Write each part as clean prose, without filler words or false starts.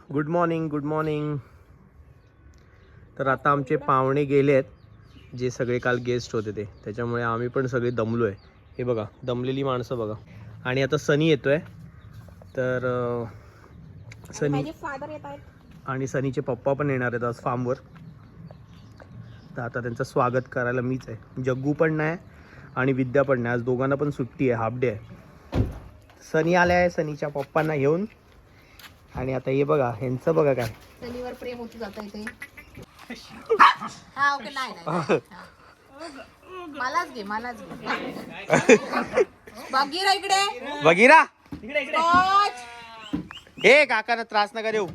Good morning good morning. तर आता आमचे पाहुणे गेले आहेत, जे सगळे काल गेस्ट होते ते, त्याच्यामुळे आम्ही पण सगळे दमलो आहे. हे बघा दमलेली माणसं बघा. आणि आता सनी येतोय. तर सनी फादर येत आहेत आणि सनीचे पप्पा पण येणार आहेत आज फार्मवर. तर आता त्यांचं स्वागत करायला मीच आहे. जग्गू पण नाही आणि विद्या पण नाही. आज दोघांना पण सुट्टी आहे, हाफ डे आहे. सनी आले आहे सनीच्या पप्पांना घेऊन. आणि आता हे बघा ह्यांचं बघा काय सनीवर प्रेम होत जात आहे ते. हा ओके नाही मलाच घे बघीरा इकडे बघिरा स्कॉच. हे काकांना त्रास नका देऊ.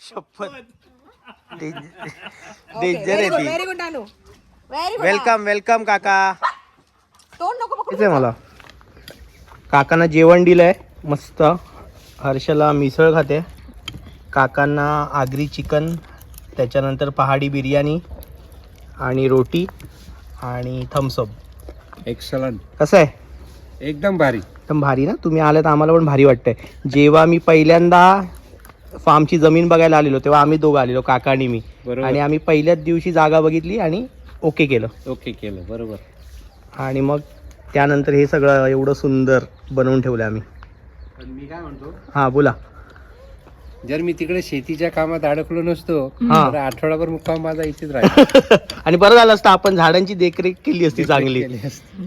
शपथ डेंजर आहे ती. व्हेरी गुड अनु. Very good. वेलकम वेलकम काका. तोंड नको पकडू. आहे मला काकांना जेवण दिलंय मस्त. हर्षला मिसळ खाते, काकांना आगरी चिकन, त्याच्यानंतर पहाडी बिर्याणी आणि रोटी आणि थम्सअप. एक्सलंट. कसं आहे? एकदम भारी. एकदम भारी ना. तुम्ही आले तर आम्हाला पण भारी वाटतंय. जेव्हा मी पहिल्यांदा फार्मची जमीन बघायला आलेलो तेव्हा आम्ही दोघं आलेलो, काका आणि मी. बरोबर. आणि आम्ही पहिल्याच दिवशी जागा बघितली आणि ओके केलं. ओके केलं बरोबर. आणि मग त्यानंतर हे सगळं एवढं सुंदर बनवून ठेवलं आम्ही. पण मी काय म्हणतो, हां बोला. जर मी तिकडे शेतीच्या कामात अडकलो नसतो हा. तर आठवडाभर मुक्काम माझा इथेच राहिला. आणि बरं झालं असतं आपण झाडांची देखरेख केली असती चांगली.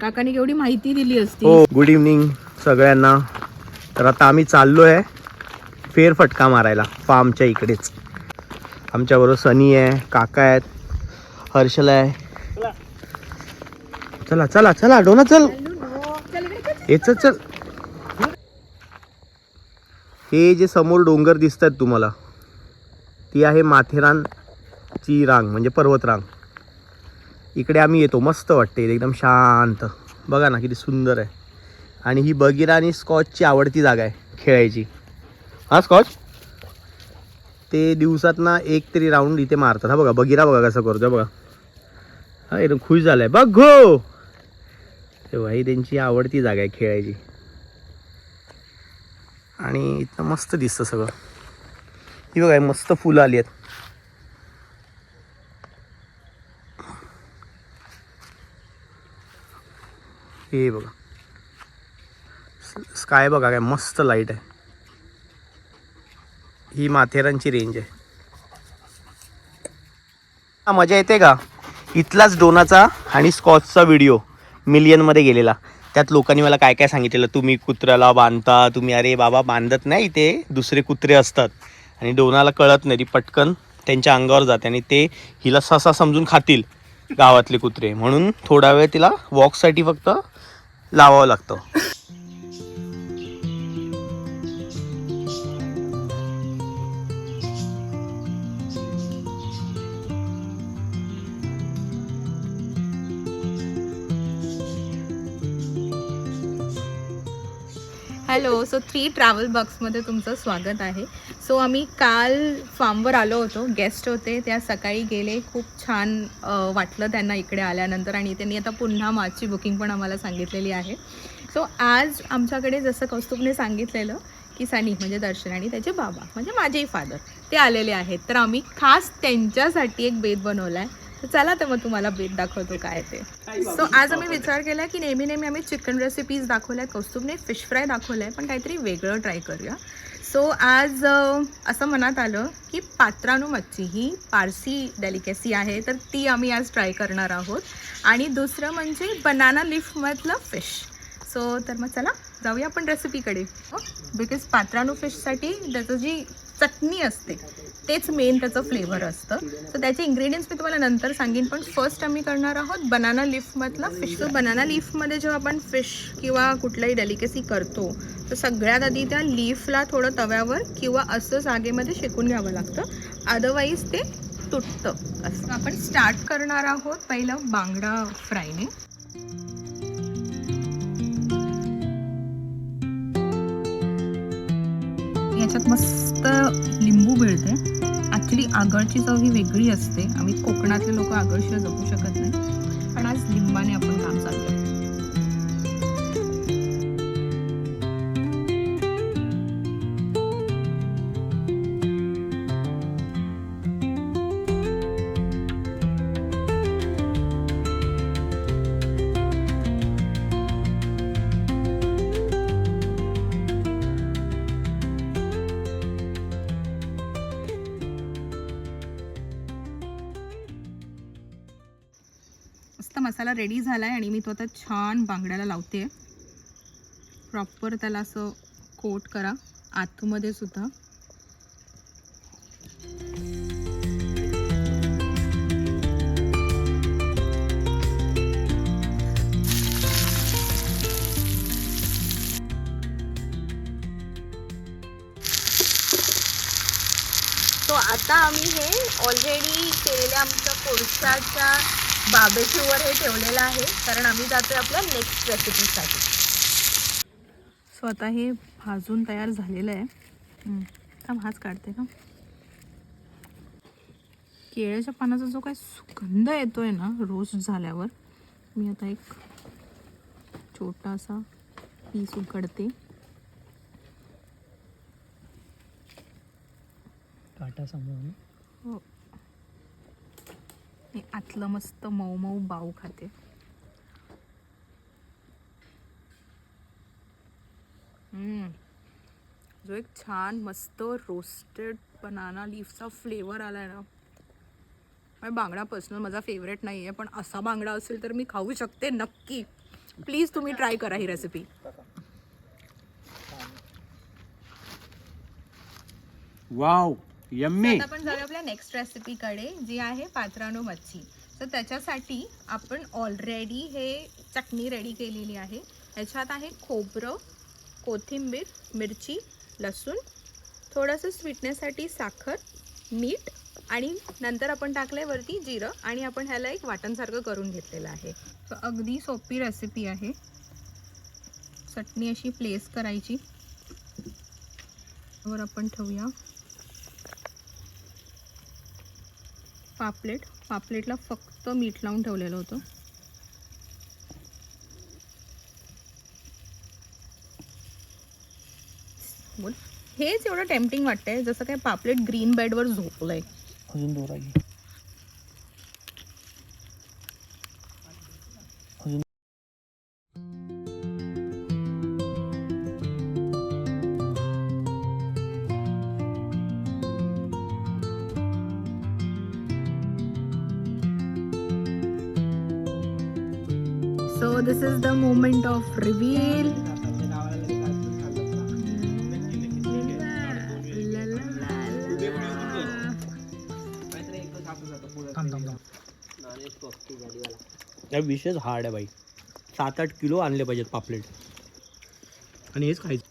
काकाने केवढी माहिती दिली असती. हो. गुड इव्हनिंग सगळ्यांना. तर आता आम्ही चाललोय फेरफटका मारायला फार्मच्या इकडेच. आमच्याबरोबर सनी आहे, काका आहेत, हर्षल आहे. चला चला चला डोना चल. हे चल चल. हे जे समोर डोंगर दिसतात तुम्हाला, ती आहे माथेरानची रांग म्हणजे पर्वतरांग. इकडे आम्ही येतो, मस्त वाटते एकदम शांत. बघा ना किती सुंदर आहे. आणि ही बगीरा आणि स्कॉचची आवडती जागा आहे खेळायची. हा स्कॉच ते दिवसातना एक तरी राऊंड इथे मारतात. हा बघा बगीरा बघा कसं करतो बघा. हा एकदम खुश झालाय बघ गो. तेव्हा ही त्यांची आवडती जागा आहे खेळायची. आणि इथं मस्त दिसतं सगळं. ही बघा मस्त फुलं आली आहेत. हे बघा स्काय बघा काय मस्त लाईट आहे. ही माथेरानची रेंज आहे. मजा येते का? इथलाच डोनाचा आणि स्कॉचचा व्हिडिओ मिलियनमध्ये गेलेला. त्यात लोकांनी मला काय काय सांगितलेलं, तुम्ही कुत्र्याला बांधता. तुम्ही अरे बाबा बांधत नाही, ते दुसरे कुत्रे असतात. आणि डोनाला कळत नाही, ती पटकन त्यांच्या अंगावर जाते आणि ते हिला ससा समजून खातील गावातले कुत्रे. म्हणून थोडा वेळ तिला वॉकसाठी फक्त लावावं लागतं. हॅलो. सो 3 ट्रॅव्हल बॉक्समध्ये तुमचं स्वागत आहे. सो आम्ही काल फार्मवर आलो होतो, गेस्ट होते, त्या सकाळी गेले. खूप छान वाटलं त्यांना इकडे आल्यानंतर. आणि त्यांनी आता पुन्हा मार्चची बुकिंग पण आम्हाला सांगितलेली आहे. सो आज आमच्याकडे जसं कौस्तुभने सांगितलेलं की सनी म्हणजे दर्शन आणि त्याचे बाबा म्हणजे माझेही फादर ते आलेले आहेत. तर आम्ही खास त्यांच्यासाठी एक बेत बनवला आहे. तर चला तर मग तुम्हाला बेत दाखवतो काय ते. सो आज आम्ही विचार केला की नेहमी आम्ही चिकन रेसिपीज दाखवल्या आहेत, कौस्तुभने फिश फ्राय दाखवलं आहे, पण काहीतरी वेगळं ट्राय करूया. सो आज असं मनात आलं की पात्रानू मच्छी ही पारसी डेलिकेसी आहे, तर ती आम्ही आज ट्राय करणार आहोत. आणि दुसरं म्हणजे बनाना लीफमधलं फिश. सो तर मग चला जाऊया आपण रेसिपीकडे. बिकॉज पात्रानू फिशसाठी त्याचं जी चटणी असते तेच मेन त्याचं फ्लेवर असतं. सो त्याचे इंग्रेडियंट्स मी तुम्हाला नंतर सांगेन, पण फर्स्ट आम्ही करणार आहोत बनाना लीफमधलं फिश. सो बनाना लीफमध्ये जेव्हा आपण फिश किंवा कुठलाही डेलिकेसी करतो तर सगळ्यात आधी त्या लीफला थोडं तव्यावर किंवा असं जागेमध्ये शेकून घ्यावं लागतं, अदरवाईज ते तुटतं. असं आपण स्टार्ट करणार आहोत पहिलं बांगडा फ्रायने. याच्यात मस्त लिंबू मिळते. ॲक्च्युली आगळची चव ही वेगळी असते. आम्ही कोकणातले लोक आगळशिवाय जगू शकत नाही, पण आज लिंबाने आपण काम चालू आहे. मसाला रेडी झाला आहे आणि मी तो आता छान बांगड्याला लावते. प्रॉपर त्याला असं कोट करा आतमध्ये सुद्धा. तो आता आम्ही हे ऑलरेडी केलेल्या आमच्या कोळशाच्या बार्बेक्यूवर हे ठेवलेलं आहे, कारण आम्ही जातोय आपल्या नेक्स्ट रेसिपीसाठी. सो आता हे भाजून तयार झालेलं आहे. हाच काढते का. केळ्याच्या पानाचा जो काही सुगंध येतोय ना रोस्ट झाल्यावर, मी आता एक छोटासा पीस उघडते. काटा समोर. हो, मी आतलं मस्त मऊ मऊ बाऊ खाते. जो एक छान मस्त रोस्टेड बनाना लीफचा फ्लेवर आलाय ना. बांगडा पर्सनल माझा फेवरेट नाही आहे, पण असा बांगडा असेल तर मी खाऊ शकते नक्की. प्लीज तुम्ही ट्राय करा ही रेसिपी. Wow yummy. आता आपण जाऊया आपल्या नेक्स्ट रेसिपीकडे, जी आहे पात्रानो मच्छी. तर त्याच्यासाठी आपण ऑलरेडी हे चटणी रेडी केलेली आहे. याच्यात आहे खोबरं, कोथिंबीर, मिरची, लसूण, थोडंसं स्वीटनेससाठी साखर, मीठ आणि नंतर आपण टाकलंय वरती जिरं आणि आपण ह्याला एक वाटणसारखं करून घेतलेलं आहे. तर अगदी सोपी रेसिपी आहे. चटणी अशी प्लेस करायची, वर आपण ठेवूया पापलेट. पापलेटला फक्त मीठ लावून ठेवलेलं होतं. हेच एवढं टेम्पटिंग वाटतंय जसं काय पापलेट ग्रीन बेडवर झोपलंय. अजून दोरा घे. So this is the moment of reveal. त्या विशेष हार्ड आहे बाई. 7-8 किलो आणले पाहिजेत पापलेट आणि हेच खायचं.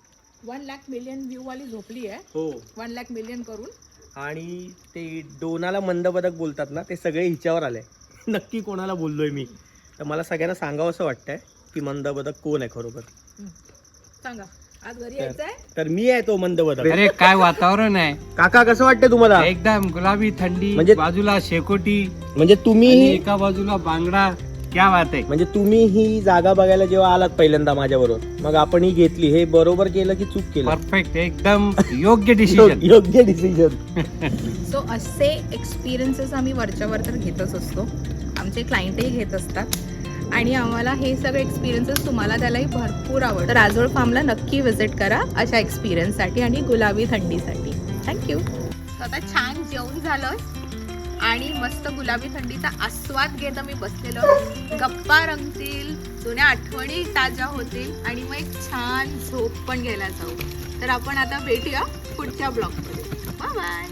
1 लाख मिलियन व्ह्यू वाली झोपली आहे. हो, 1 लाख मिलियन करून. आणि ते डोनाला मंदबदक बोलतात ना, ते सगळे हिच्यावर आले. नक्की कोणाला बोललोय मी, तर मला सगळ्यांना सांगावं असं वाटतंय की मंदबदक कोण आहे खरोखर. सांगा, आज घरी यायचंय. तर मी आहे तो मंदबदक. अरे काय वातावरण आहे काका, कसं वाटतंय तुम्हाला? एकदम गुलाबी थंडी, म्हणजे- बाजूला शेकोटी म्हणजे आणि तुम्ही एका बाजूला बांगडा. क्या बात आहे. म्हणजे तुम्ही ही जागा बघायला जेव्हा आलात पहिल्यांदा माझ्याबरोबर, मग आपण ही घेतली. हे बरोबर केलं की चूक केलं? परफेक्ट, एकदम योग्य डिसिजन. योग्य डिसिजन. सो असे एक्सपिरियन्सेस आम्ही वरच्यावर तर घेतच असतो. आमचे क्लायंटही घेत असतात आणि आम्हाला हे सगळे एक्सपिरियन्सेस तुम्हाला द्यायलाही भरपूर आवडतं. तर राजोळ फार्मला नक्की व्हिजिट करा अशा एक्सपिरियन्ससाठी आणि गुलाबी थंडीसाठी. थँक्यू. आता छान जेवण झालं आणि मस्त गुलाबी थंडीचा आस्वाद घेत आम्ही बसलेलो. गप्पा रंगतील, जुन्या आठवणी ताज्या होतील आणि मग एक छान झोप पण घ्यायला जाऊ. तर आपण आता भेटूया पुढच्या ब्लॉगमध्ये. Bye bye.